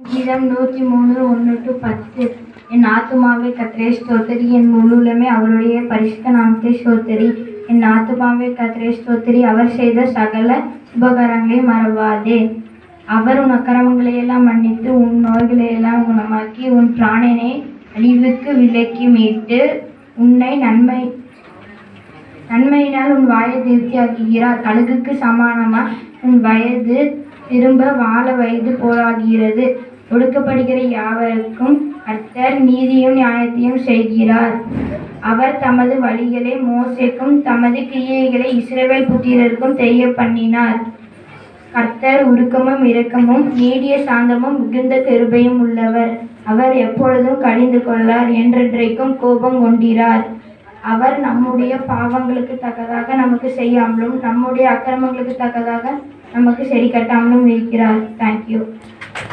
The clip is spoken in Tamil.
சங்கீதம் 103:1-10. என் ஆத்துமாவே கர்த்தரை ஸ்தோத்திரி, என் முழுவுலமே அவருடைய பரிசுத்த நாமத்தை ஸ்தோத்திரி. என் ஆத்துமாவே கர்த்தரை ஸ்தோத்திரி, அவர் செய்த சகல உபகாரங்களை மறவாதே. அவர் உன் அக்கிரமங்களையெல்லாம் மன்னித்து உன் நோய்களையெல்லாம் குணமாக்கி உன் பிராணனை அழிவுக்கு விலக்கி மீட்டு உன்னை நன்மையினால் உன் வாயை திருப்தியாக்குகிறார். கழுகுக்கு சமானமாய் உன் வயது திரும்ப வாழ வயது போலாகிறது. ஒடுக்கப்படுகிற யாவருக்கும் கர்த்தர் நீதியும் நியாயத்தையும் செய்கிறார். அவர் தமது வழிகளை மோசேக்கும் தமது கிரியைகளை இஸ்ரவேல் புத்திரருக்கும் தெரியப்பண்ணினார். கர்த்தர் உருக்கமும் இரக்கமும் நீடிய சாந்தமும் மிகுந்த கிருபையும் உள்ளவர். அவர் எப்பொழுதும் கடிந்து கொள்ளார், என்றென்றைக்கும் கோபம் கொண்டிரார். அவர் நம்முடைய பாவங்களுக்கு தக்கதாக நமக்கு செய்யாமலும் நம்முடைய அக்கிரமங்களுக்கு தக்கதாக நமக்கு சரி கட்டாமலும் இருக்கிறார். தேங்க்யூ.